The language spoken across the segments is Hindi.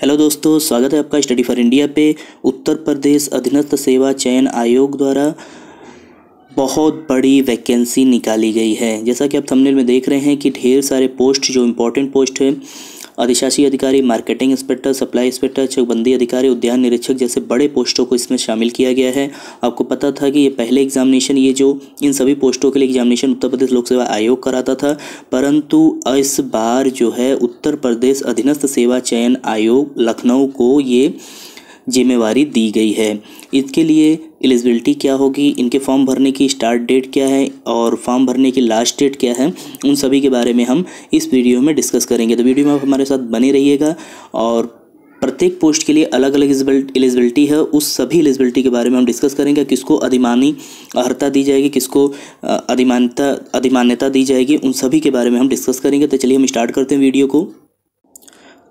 हेलो दोस्तों, स्वागत है आपका स्टडी फॉर इंडिया पे। उत्तर प्रदेश अधीनस्थ सेवा चयन आयोग द्वारा बहुत बड़ी वैकेंसी निकाली गई है। जैसा कि आप थंबनेल में देख रहे हैं कि ढेर सारे पोस्ट जो इम्पोर्टेंट पोस्ट है, अधिशासी अधिकारी, मार्केटिंग इंस्पेक्टर, सप्लाई इंस्पेक्टर, चकबंदी अधिकारी, उद्यान निरीक्षक जैसे बड़े पोस्टों को इसमें शामिल किया गया है। आपको पता था कि ये पहले एग्जामिनेशन इन सभी पोस्टों के लिए एग्जामिनेशन उत्तर प्रदेश लोक सेवा आयोग कराता था, परंतु इस बार जो है उत्तर प्रदेश अधीनस्थ सेवा चयन आयोग लखनऊ को ये जिम्मेवारी दी गई है। इसके लिए एलिजिबिलिटी क्या होगी, इनके फॉर्म भरने की स्टार्ट डेट क्या है और फॉर्म भरने की लास्ट डेट क्या है, उन सभी के बारे में हम इस वीडियो में डिस्कस करेंगे। तो वीडियो में आप हमारे साथ बने रहिएगा और प्रत्येक पोस्ट के लिए अलग अलग एलिजिबिलिटी है, उस सभी एलिजिबिलिटी के बारे में हम डिस्कस करेंगे। किसको अधिमानी अर्हता दी जाएगी, किसको अधिमान्यता दी जाएगी, उन सभी के बारे में हम डिस्कस करेंगे। तो चलिए हम स्टार्ट करते हैं वीडियो को।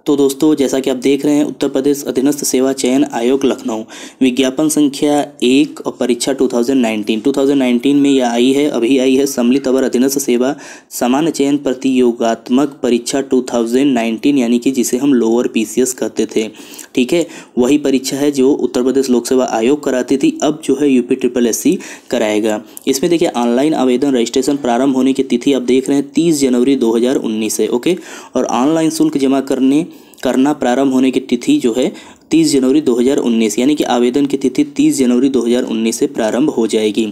तो दोस्तों, जैसा कि आप देख रहे हैं, उत्तर प्रदेश अधीनस्थ सेवा चयन आयोग लखनऊ, विज्ञापन संख्या 1 और परीक्षा 2019 में यह आई है, अभी आई है। सम्मिलित अवर अधीनस्थ सेवा सामान्य चयन प्रतियोगात्मक परीक्षा 2019, यानी कि जिसे हम लोअर पीसीएस कहते थे, ठीक है, वही परीक्षा है जो उत्तर प्रदेश लोक सेवा आयोग कराती थी। अब जो है यूपी SSSC कराएगा। इसमें देखिए, ऑनलाइन आवेदन रजिस्ट्रेशन प्रारंभ होने की तिथि आप देख रहे हैं 30 जनवरी 2019 है, ओके। और ऑनलाइन शुल्क जमा करना प्रारंभ होने की तिथि जो है 30 जनवरी 2019, यानी कि आवेदन की तिथि 30 जनवरी 2019 से प्रारंभ हो जाएगी।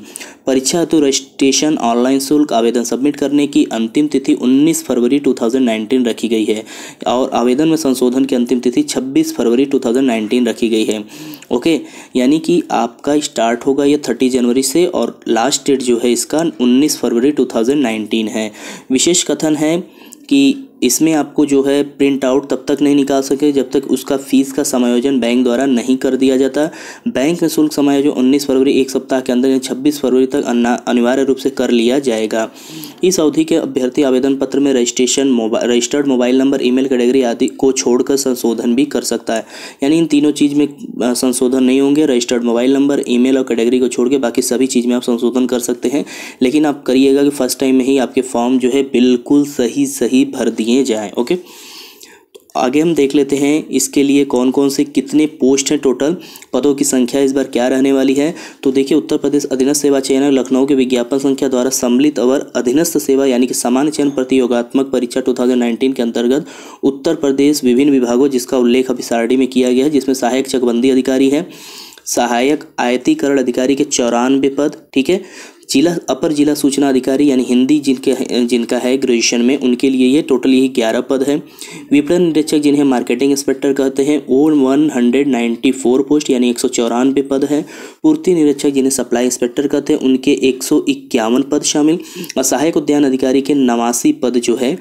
परीक्षा हेतु रजिस्ट्रेशन ऑनलाइन शुल्क आवेदन सबमिट करने की अंतिम तिथि 19 फरवरी 2019 रखी गई है और आवेदन में संशोधन की अंतिम तिथि 26 फरवरी 2019 रखी गई है, ओके। यानी कि आपका स्टार्ट होगा ये 30 जनवरी से और लास्ट डेट जो है इसका 19 फरवरी 2019 है। विशेष कथन है कि इसमें आपको जो है प्रिंट आउट तब तक नहीं निकाल सके जब तक उसका फीस का समायोजन बैंक द्वारा नहीं कर दिया जाता। बैंक में शुल्क समायोजन 19 फरवरी, एक सप्ताह के अंदर 26 फरवरी तक अनिवार्य रूप से कर लिया जाएगा। इस अवधि के अभ्यर्थी आवेदन पत्र में registered mobile number, email category आदि को छोड़कर संशोधन भी कर सकता है। यानी इन तीनों चीज़ में संशोधन नहीं होंगे। रजिस्टर्ड मोबाइल नंबर, ईमेल और कैटेगरी को छोड़ के बाकी सभी चीज़ में आप संशोधन कर सकते हैं, लेकिन आप करिएगा कि फर्स्ट टाइम में ही आपके फॉर्म जो है बिल्कुल सही भर दिए जाए, ओके। तो आगे हम देख लेते हैं इसके लिए कौन कौन से कितने पोस्ट हैं, टोटल पदों की संख्या इस बार क्या रहने वाली है। तो देखिए, उत्तर प्रदेश अधीनस्थ सेवा चयन लखनऊ के विज्ञापन संख्या द्वारा सम्मिलित अवर अधीनस्थ सेवा यानी कि सामान्य चयन प्रतियोगात्मक परीक्षा 2019 के अंतर्गत उत्तर प्रदेश विभिन्न विभागों, जिसका उल्लेख अभी सारणी में किया गया है, जिसमें सहायक चकबंदी अधिकारी है, सहायक आयतीकरण अधिकारी के 94 पद, ठीक है। अपर जिला सूचना अधिकारी यानी हिंदी जिनका है ग्रेजुएशन में, उनके लिए ये टोटल यही 11 पद है। विपणन निरीक्षक जिन्हें मार्केटिंग इंस्पेक्टर कहते हैं, वो 194 पोस्ट यानी 194 पद है। पूर्ति निरीक्षक जिन्हें सप्लाई इंस्पेक्टर कहते हैं, उनके 151 पद शामिल। और सहायक उद्यान अधिकारी के 89 पद जो है,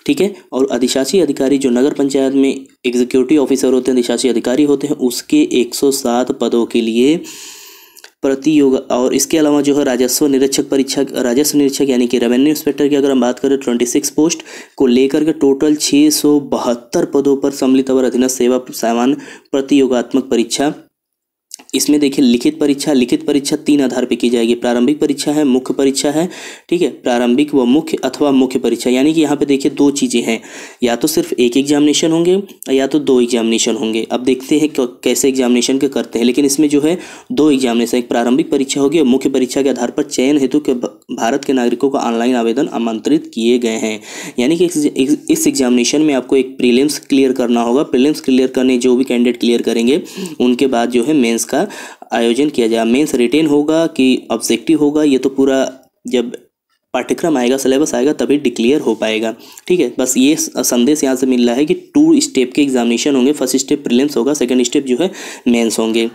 ठीक है। और अधिशासी अधिकारी जो नगर पंचायत में एग्जीक्यूटिव ऑफिसर होते हैं, अधिशासी अधिकारी होते हैं, उसके 107 पदों के लिए प्रतियोग। और इसके अलावा जो है राजस्व निरीक्षक यानी कि रेवेन्यू इंस्पेक्टर की अगर हम बात करें 26 पोस्ट को लेकर के टोटल 672 पदों पर सम्मिलित अवर अधीनस्थ सेवा सामान्य प्रतियोगात्मक परीक्षा। इसमें देखिए, लिखित परीक्षा 3 आधार पे की जाएगी। प्रारंभिक परीक्षा है, मुख्य परीक्षा है, ठीक है। प्रारंभिक व मुख्य अथवा मुख्य परीक्षा, यानी कि यहाँ पे देखिए 2 चीज़ें हैं, या तो सिर्फ एक एग्जामिनेशन होंगे या तो 2 एग्जामिनेशन होंगे। अब देखते हैं कैसे एग्जामिनेशन के करते हैं, लेकिन इसमें जो है 2 एग्जामिनेशन, एक प्रारंभिक परीक्षा होगी और मुख्य परीक्षा के आधार पर चयन हेतु के भारत के नागरिकों को ऑनलाइन आवेदन आमंत्रित किए गए हैं। यानी कि इस एग्जामिनेशन में आपको एक प्रीलिम्स क्लियर करना होगा। प्रीलिम्स क्लियर करने जो भी कैंडिडेट क्लियर करेंगे, उनके बाद जो है मेंस का आयोजन किया जाए। मेंस रिटेन होगा कि ऑब्जेक्टिव होगा, ये तो पूरा जब पाठ्यक्रम आएगा, सिलेबस आएगा, तभी डिक्लेयर हो पाएगा, ठीक है। बस ये संदेश यहाँ से मिल रहा है कि 2 स्टेप के एग्जामिनेशन होंगे। फर्स्ट स्टेप प्रीलिम्स होगा, सेकंड स्टेप जो है मेंस होंगे।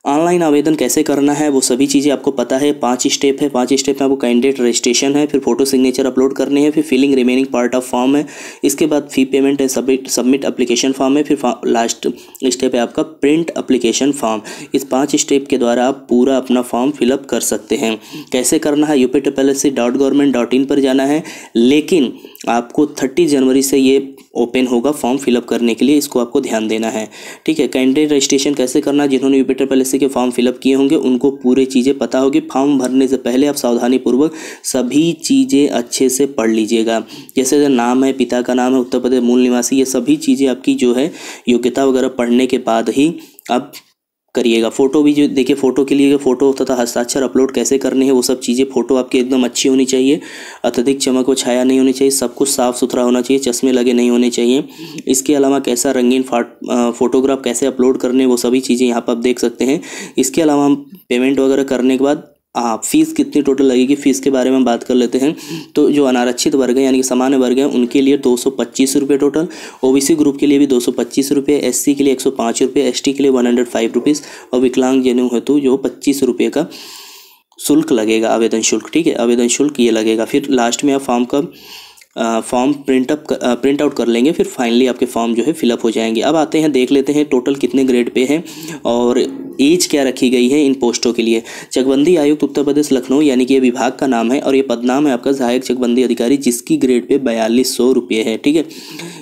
ऑनलाइन आवेदन कैसे करना है वो सभी चीज़ें आपको पता है। 5 स्टेप है। 5 स्टेप में आपको कैंडिडेट रजिस्ट्रेशन है, फिर फोटो सिग्नेचर अपलोड करने हैं, फिर filling remaining part of form है, इसके बाद फी पेमेंट है, सबमिट एप्लीकेशन फॉर्म है, फिर लास्ट स्टेप है आपका प्रिंट एप्लीकेशन फॉर्म। इस 5 स्टेप के द्वारा आप पूरा अपना फॉर्म फिलअप कर सकते हैं। कैसे करना है, upSSC.government.in पर जाना है, लेकिन आपको 30 जनवरी से ये ओपन होगा फॉर्म फिलअप करने के लिए, इसको आपको ध्यान देना है, ठीक है। कैंडिडेट रजिस्ट्रेशन कैसे करना है, जिन्होंने UPSSC से के फॉर्म फिलअप किए होंगे उनको पूरी चीज़ें पता होगी। फॉर्म भरने से पहले आप सावधानीपूर्वक सभी चीज़ें अच्छे से पढ़ लीजिएगा। जैसे नाम है, पिता का नाम है, उत्तर प्रदेश मूल निवासी, ये सभी चीज़ें आपकी जो है योग्यता वगैरह पढ़ने के बाद ही आप करिएगा। फ़ोटो भी जो देखिए, फ़ोटो के लिए फ़ोटो तथा हस्ताक्षर अपलोड कैसे करने हैं वो सब चीज़ें, फ़ोटो आपकी एकदम अच्छी होनी चाहिए, अत्यधिक चमक व छाया नहीं होनी चाहिए, सब कुछ साफ़ सुथरा होना चाहिए, चश्मे लगे नहीं होने चाहिए। इसके अलावा कैसा रंगीन फ़ोटोग्राफ कैसे अपलोड करने वो सभी चीज़ें यहाँ पर आप देख सकते हैं। इसके अलावा हम पेमेंट वगैरह करने के बाद फीस कितनी टोटल लगेगी, फ़ीस के बारे में हम बात कर लेते हैं। तो जो अनारक्षित वर्ग है यानी कि सामान्य वर्ग है उनके लिए 225 रुपये टोटल, ओबीसी ग्रुप के लिए भी 225 रुपये, एससी के लिए 105 रुपये, एसटी के लिए 105 रुपीज़ और विकलांग जन हेतु जो 25 रुपये का शुल्क लगेगा, आवेदन शुल्क। ठीक है, आवेदन शुल्क ये लगेगा। फिर लास्ट में आप फॉर्म प्रिंट आउट कर लेंगे, फिर फाइनली आपके फॉर्म जो है फिलअप हो जाएंगे। अब आते हैं, देख लेते हैं टोटल कितने ग्रेड पे हैं और एज क्या रखी गई है इन पोस्टों के लिए। चकबंदी आयुक्त उत्तर प्रदेश लखनऊ यानी कि ये विभाग का नाम है और ये पदनाम है आपका सहायक चकबंदी अधिकारी, जिसकी ग्रेड पे 4200 रुपये है। ठीक है,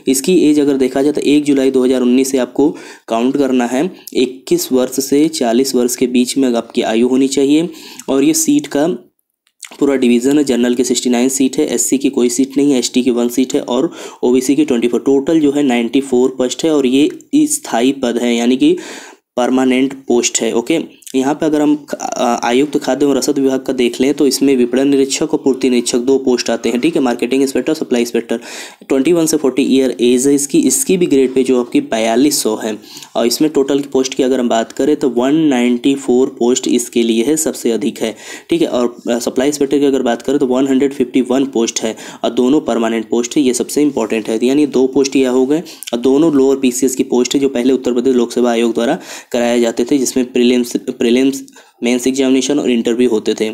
इसकी एज अगर देखा जाए तो 1 जुलाई 2019 से आपको काउंट करना है। 21 वर्ष से 40 वर्ष के बीच में आपकी आयु होनी चाहिए और ये सीट का पूरा डिवीज़न है। जनरल के 69 सीट है, एससी की कोई सीट नहीं है, एसटी की 1 सीट है और ओबीसी की 24। टोटल जो है 94 पोस्ट है और ये स्थायी पद है यानी कि परमानेंट पोस्ट है। ओके, यहाँ पे अगर हम आयुक्त खाद्य एवं रसद विभाग का देख लें तो इसमें विपणन निरीक्षक और पूर्ति निरीक्षक 2 पोस्ट आते हैं। ठीक है, मार्केटिंग इंस्पेक्टर, सप्लाई इंस्पेक्टर। 21 से 40 ईयर एज है इसकी भी ग्रेड पे जो आपकी 4200 है और इसमें टोटल की पोस्ट की अगर हम बात करें तो 194 पोस्ट इसके लिए है, सबसे अधिक है। ठीक है, और सप्लाई इंस्पेक्टर की अगर बात करें तो 151 पोस्ट है और दोनों परमानेंट पोस्ट है, ये सबसे इंपॉर्टेंट है। यानी 2 पोस्ट यह हो गए और दोनों लोअर पीसीएस की पोस्ट है जो पहले उत्तर प्रदेश लोक सेवा आयोग द्वारा कराए जाते थे, जिसमें प्रीलिम्स मेंस एग्जामिनेशन और इंटरव्यू होते थे।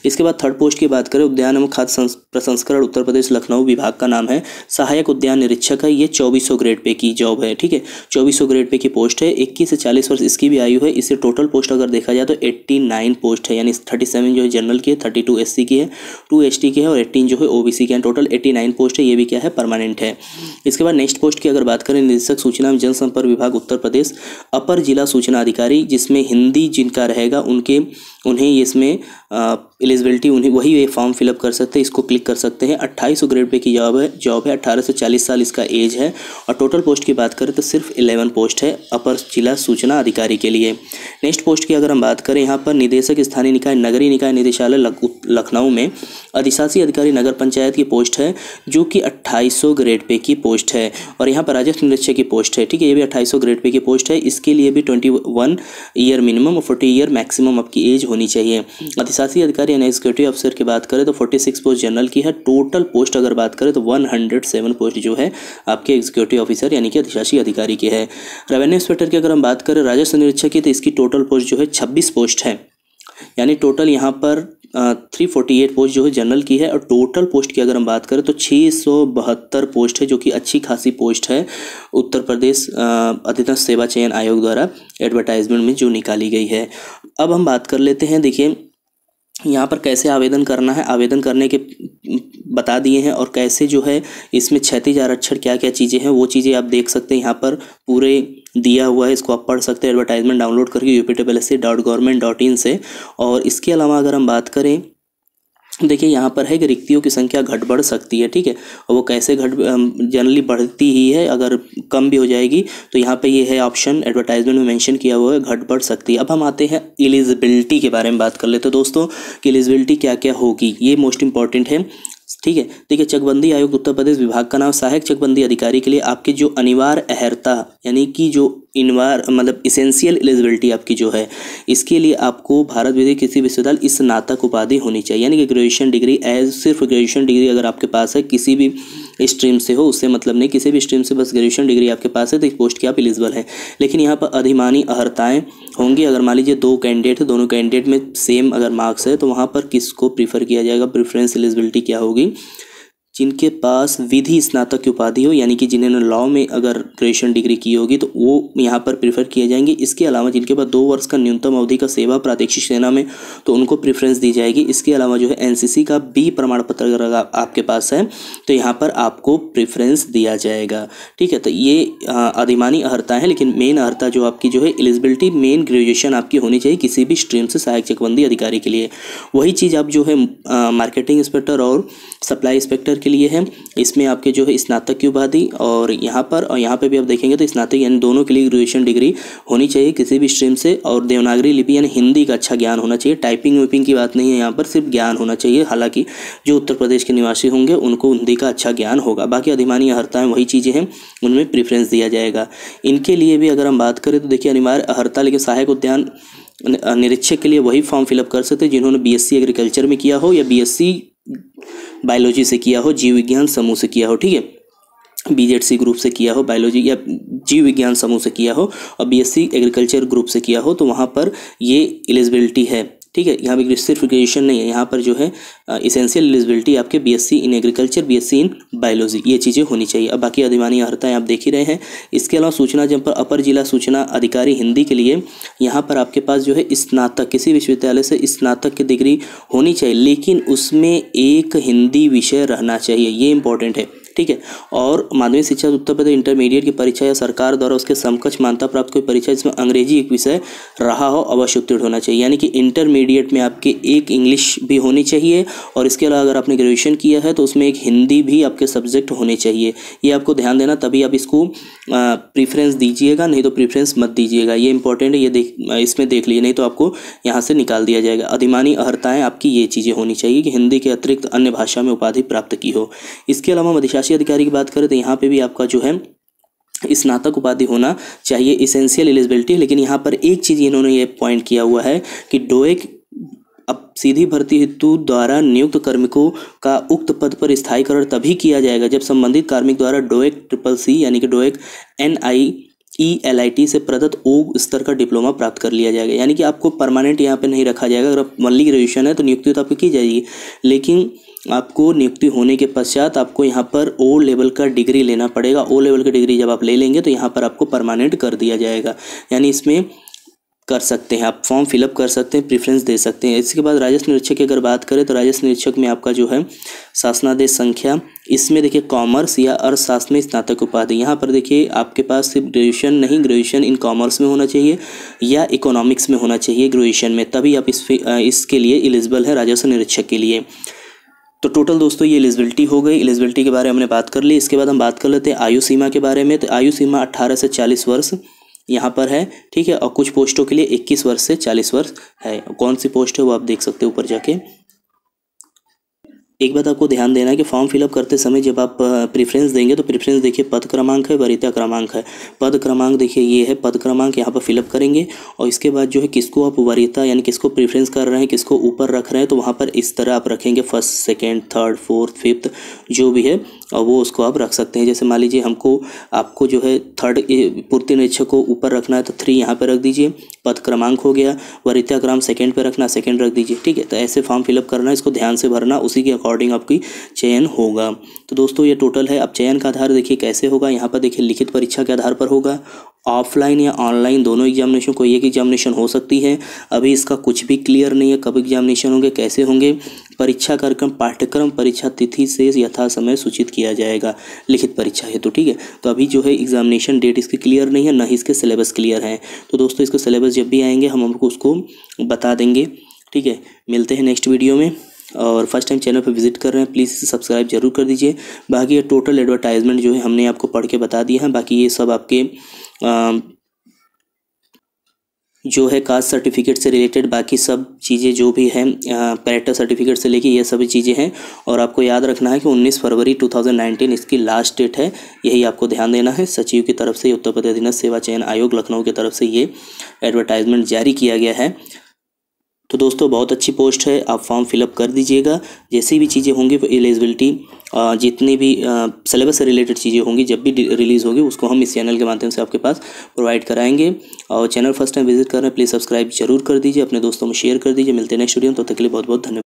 इसके बाद थर्ड पोस्ट की बात करें, उद्यान एवं खाद्य प्रसंस्करण उत्तर प्रदेश लखनऊ विभाग का नाम है, सहायक उद्यान निरीक्षक है। ये 2400 ग्रेड पे की जॉब है। ठीक है, 2400 ग्रेड पे की पोस्ट है। 21 से 40 वर्ष इसकी भी आयु है। इससे टोटल पोस्ट अगर देखा जाए तो 89 पोस्ट है, यानी 37 जो है जनरल की है, 32 एससी की है, 2 एसटी की है और 18 जो है ओबीसी की है। टोटल 89 पोस्ट है, ये भी क्या है, परमानेंट है। इसके बाद नेक्स्ट पोस्ट की अगर बात करें, निदेशक सूचना एवं जनसंपर्क विभाग उत्तर प्रदेश, अपर जिला सूचना अधिकारी, जिसमें हिंदी जिनका रहेगा उन्हें इसमें एलिजिबिलिटी वही ये फॉर्म फिलअप कर सकते हैं, इसको क्लिक कर सकते हैं। 2800 ग्रेड पे की जॉब है। 18 से 40 साल इसका एज है और टोटल पोस्ट की बात करें तो सिर्फ 11 पोस्ट है अपर जिला सूचना अधिकारी के लिए। नेक्स्ट पोस्ट की अगर हम बात करें, यहाँ पर निदेशक स्थानीय निकाय नगरीय निकाय निदेशालय लखनऊ में अधिशासी अधिकारी नगर पंचायत की पोस्ट है जो कि 2800 ग्रेड पे की पोस्ट है और यहाँ पर राजस्व निरीक्षक की पोस्ट है। ठीक है, ये भी 2800 ग्रेड पे की पोस्ट है। इसके लिए भी 21 ईयर मिनिमम और 40 ईयर मैक्सिमम आपकी एज होनी चाहिए। अधिशासी अधिकारी यानी एग्जीक्यूटिव अफसर की बात करें तो 46 पोस्ट जनरल की है। टोटल पोस्ट अगर बात करें तो 107 पोस्ट जो है आपके एग्जीक्यूटिव ऑफिसर यानी कि अधिशासी अधिकारी की है। रेवेन्यू इंस्पेक्टर की अगर हम बात करें राजस्व निरीक्षक की, तो इसकी टोटल पोस्ट जो है 26 पोस्ट है, यानी टोटल यहाँ पर 348 पोस्ट जो है जनरल की है और टोटल पोस्ट की अगर हम बात करें तो 672 पोस्ट है, जो कि अच्छी खासी पोस्ट है उत्तर प्रदेश अधिनतम सेवा चयन आयोग द्वारा एडवर्टाइजमेंट में जो निकाली गई है। अब हम बात कर लेते हैं, देखिए यहाँ पर कैसे आवेदन करना है, आवेदन करने के बता दिए हैं और कैसे जो है इसमें क्षैतिज आरक्षण क्या क्या चीज़ें हैं वो चीज़ें आप देख सकते हैं, यहाँ पर पूरे दिया हुआ है, इसको आप पढ़ सकते हैं एडवर्टाइजमेंट डाउनलोड करके uptplsc.government.in से। और इसके अलावा अगर हम बात करें, देखिए यहाँ पर है कि रिक्तियों की संख्या घट बढ़ सकती है। ठीक है, और वो कैसे जनरली बढ़ती ही है, अगर कम भी हो जाएगी तो यहाँ पे ये है ऑप्शन एडवर्टाइजमेंट में मेंशन किया हुआ है, घट बढ़ सकती है। अब हम आते हैं एलिजिबिलिटी के बारे में बात कर लेते हैं दोस्तों कि एलिजिबिलिटी क्या क्या होगी, ये मोस्ट इंपॉर्टेंट है। ठीक है, देखिए चकबंदी आयोग उत्तर प्रदेश विभाग का नाम, सहायक चकबंदी अधिकारी के लिए आपके जो अनिवार्य अहर्ता यानी कि जो मतलब इसेंशियल एलिजिबिलिटी आपकी जो है, इसके लिए आपको भारत विदेश किसी विश्वविद्यालय स्नातक उपाधि होनी चाहिए, यानी कि ग्रेजुएशन डिग्री, सिर्फ ग्रेजुएशन डिग्री अगर आपके पास है, किसी भी स्ट्रीम से हो उससे मतलब नहीं, किसी भी स्ट्रीम से बस ग्रेजुएशन डिग्री आपके पास है तो इस पोस्ट की आप एलिजिबल हैं। लेकिन यहाँ पर अधिमानी अहर्ताएँ होंगी, अगर मान लीजिए 2 कैंडिडेट है, दोनों कैंडिडेट में सेम अगर मार्क्स है तो वहाँ पर किसको प्रीफर किया जाएगा, प्रेफरेंस एलिजिबिलिटी क्या होगी, जिनके पास विधि स्नातक की उपाधि हो, यानी कि जिन्होंने लॉ में अगर ग्रेजुएशन डिग्री की होगी तो वो यहाँ पर प्रेफर किए जाएंगे। इसके अलावा जिनके पास 2 वर्ष का न्यूनतम अवधि का सेवा प्रादेशिक सेना में, तो उनको प्रेफरेंस दी जाएगी। इसके अलावा जो है एनसीसी का बी प्रमाण पत्र अगर आपके पास है तो यहाँ पर आपको प्रेफरेंस दिया जाएगा। ठीक है, तो ये अधिमानी अर्हता है, लेकिन मेन अर्हता जो आपकी जो है एलिजिबिलिटी मेन ग्रेजुएशन आपकी होनी चाहिए किसी भी स्ट्रीम से सहायक चकबंदी अधिकारी के लिए। वही चीज़ आप जो है मार्केटिंग इंस्पेक्टर और सप्लाई इंस्पेक्टर के लिए है। इसमें आपके जो है स्नातक की उपाधि और यहाँ पे भी आप देखेंगे तो स्नातक यानी दोनों के लिए ग्रेजुएशन डिग्री होनी चाहिए किसी भी स्ट्रीम से, और देवनागरी लिपि यानी हिंदी का अच्छा ज्ञान होना चाहिए। टाइपिंग वाइपिंग की बात नहीं है, यहाँ पर सिर्फ ज्ञान होना चाहिए। हालांकि जो उत्तर प्रदेश के निवासी होंगे उनको हिंदी का अच्छा ज्ञान होगा। बाकी अधिमानी अर्हताएं वही चीज़ें हैं, उनमें प्रेफरेंस दिया जाएगा। इनके लिए भी अगर हम बात करें तो देखिए अनिवार्य अर्हता, लेकिन सहायक उद्यान निरीक्षक के लिए वही फॉर्म फिलअप कर सकते हैं जिन्होंने बीएससी एग्रीकल्चर में किया हो या बीएससी बायोलॉजी से किया हो, जीव विज्ञान समूह से किया हो। ठीक है, बीजेडसी ग्रुप से किया हो बायोलॉजी या जीव विज्ञान समूह से किया हो और बीएससी एग्रीकल्चर ग्रुप से किया हो, तो वहाँ पर ये एलिजिबिलिटी है। ठीक है, यहाँ पे सिर्फ ग्रेजुएशन नहीं है, यहाँ पर जो है इसेंशियल एलिजिबिलिटी आपके BSc in agriculture, BSc in biology, ये चीज़ें होनी चाहिए। अब बाकी अधिमानी अर्हताएं आप देख ही रहे हैं। इसके अलावा सूचना जब पर अपर जिला सूचना अधिकारी हिंदी के लिए यहाँ पर आपके पास जो है स्नातक, किसी विश्वविद्यालय से स्नातक की डिग्री होनी चाहिए, लेकिन उसमें एक हिंदी विषय रहना चाहिए, ये इंपॉर्टेंट है। ठीक है, और माध्यमिक शिक्षा उत्तर प्रदेश इंटरमीडिएट की परीक्षा या सरकार द्वारा उसके समकक्ष मान्यता प्राप्त कोई परीक्षा जिसमें अंग्रेजी एक विषय रहा हो अवश्य उत्तीर्ण होना चाहिए। यानी कि इंटरमीडिएट में आपके एक इंग्लिश भी होनी चाहिए और इसके अलावा अगर आपने ग्रेजुएशन किया है तो उसमें एक हिंदी भी आपके सब्जेक्ट होने चाहिए। ये आपको ध्यान देना, तभी आप इसको प्रीफ्रेंस दीजिएगा, नहीं तो प्रीफ्रेंस मत दीजिएगा। ये इंपॉर्टेंट है, ये इसमें देख लीजिए, नहीं तो आपको यहाँ से निकाल दिया जाएगा। अधिमानी अर्हताएँ आपकी ये चीज़ें होनी चाहिए कि हिंदी के अतिरिक्त अन्य भाषा में उपाधि प्राप्त की हो। इसके अलावा मधिशासी अधिकारी की बात करें तो यहाँ पे भी आपका जो है स्नातक उपाधि होना चाहिए, इसेंशियल एलिजिबिलिटी। लेकिन यहाँ पर एक चीज़ इन्होंने ये पॉइंट किया हुआ है कि डोएक अब सीधी भर्ती हेतु द्वारा नियुक्त कार्मिकों का उक्त पद पर स्थायीकरण तभी किया जाएगा जब संबंधित कार्मिक द्वारा डोएक CCC यानी कि डोएक NIELIT से प्रदत्त O स्तर का डिप्लोमा प्राप्त कर लिया जाएगा। यानी कि आपको परमानेंट यहाँ पे नहीं रखा जाएगा। अगर आप ओनली ग्रेजुएशन है तो नियुक्ति तो आपको की जाएगी, लेकिन आपको नियुक्ति होने के पश्चात आपको यहाँ पर O लेवल का डिग्री लेना पड़ेगा। O लेवल की डिग्री जब आप ले लेंगे तो यहाँ पर आपको परमानेंट कर दिया जाएगा। यानी इसमें कर सकते हैं आप, फॉर्म फिलअप कर सकते हैं, प्रेफरेंस दे सकते हैं। इसके बाद राजस्व निरीक्षक की अगर बात करें तो राजस्व निरीक्षक में आपका जो है शासनादेश संख्या, इसमें देखिए कॉमर्स या अर्थशास्त्र में स्नातक उपाधि। यहाँ पर देखिए आपके पास सिर्फ ग्रेजुएशन नहीं, ग्रेजुएशन इन कॉमर्स में होना चाहिए या इकोनॉमिक्स में होना चाहिए ग्रेजुएशन में, तभी आप इसके लिए एलिजिबल है राजस्व निरीक्षक के लिए। तो टोटल दोस्तों ये एलिजिबिलिटी हो गई। एलिजिबिलिटी के बारे में हमने बात कर ली। इसके बाद हम बात कर लेते हैं आयु सीमा के बारे में। तो आयु सीमा 18 से 40 वर्ष यहाँ पर है। ठीक है, और कुछ पोस्टों के लिए 21 वर्ष से 40 वर्ष है। कौन सी पोस्ट है वो आप देख सकते हो ऊपर जाके। एक बात आपको ध्यान देना है कि फॉर्म फिलअप करते समय जब आप प्रेफरेंस देंगे तो प्रेफरेंस देखिए पद क्रमांक है, वरीयता क्रमांक है। पद क्रमांक देखिए ये है, पद क्रमांक यहाँ पर फिलअप करेंगे और इसके बाद जो है किसको आप वरीयता यानी किसको प्रेफरेंस कर रहे हैं, किसको ऊपर रख रहे हैं, तो वहाँ पर इस तरह आप रखेंगे 1st, 2nd, 3rd, 4th, 5th जो भी है, और वो उसको आप रख सकते हैं। जैसे मान लीजिए आपको जो है 3rd पूर्ति निरीक्षक को ऊपर रखना है तो 3 यहाँ पर रख दीजिए, पद क्रमांक हो गया। वरीयता क्रम 2nd पे रखना, 2nd रख दीजिए। ठीक है, तो ऐसे फॉर्म फिलअप करना, इसको ध्यान से भरना, उसी के अकॉर्डिंग आपकी चयन होगा। तो दोस्तों ये टोटल है। अब चयन का आधार देखिए कैसे होगा। यहाँ पर देखिए लिखित परीक्षा के आधार पर होगा, ऑफलाइन या ऑनलाइन दोनों एग्जामिनेशन, कोई एक एग्जामिनेशन हो सकती है। अभी इसका कुछ भी क्लियर नहीं है कब एग्जामिनेशन होंगे, कैसे होंगे। परीक्षा कार्यक्रम पाठ्यक्रम परीक्षा तिथि से यथा समय सूचित किया जाएगा लिखित परीक्षा है। तो ठीक है, तो अभी जो है एग्जामिनेशन डेट इसकी क्लियर नहीं है, ना ही इसके सिलेबस क्लियर है। तो दोस्तों इसके सिलेबस जब भी आएंगे हम आपको उसको बता देंगे। ठीक है, मिलते हैं नेक्स्ट वीडियो में। और फर्स्ट टाइम चैनल पर विजिट कर रहे हैं प्लीज़ इसे सब्सक्राइब जरूर कर दीजिए। बाकी ये टोटल एडवर्टाइजमेंट जो है हमने आपको पढ़ के बता दिया है। बाकी ये सब आपके जो है कास्ट सर्टिफिकेट से रिलेटेड बाकी सब चीज़ें जो भी हैं, कैरेक्टर सर्टिफिकेट से लेके ये सभी चीज़ें हैं। और आपको याद रखना है कि 19 फरवरी 2019 इसकी लास्ट डेट है, यही आपको ध्यान देना है। सचिव की तरफ से उत्तर प्रदेश अधीनस्थ सेवा चयन आयोग लखनऊ की तरफ से ये एडवर्टाइजमेंट जारी किया गया है। तो दोस्तों बहुत अच्छी पोस्ट है, आप फॉर्म फिलअप कर दीजिएगा। जैसी भी चीज़ें होंगी एलिजिबिलिटी, जितनी भी सिलेबस से रिलेटेड चीज़ें होंगी जब भी रिलीज़ होगी उसको हम इस चैनल के माध्यम से आपके पास प्रोवाइड कराएंगे। और चैनल फर्स्ट टाइम विजिट कर रहे हैं प्लीज़ सब्सक्राइब जरूर कर दीजिए, अपने दोस्तों में शेयर कर दीजिए। मिलते हैं नेक्स्ट वीडियो में, तब तक के लिए बहुत बहुत धन्यवाद।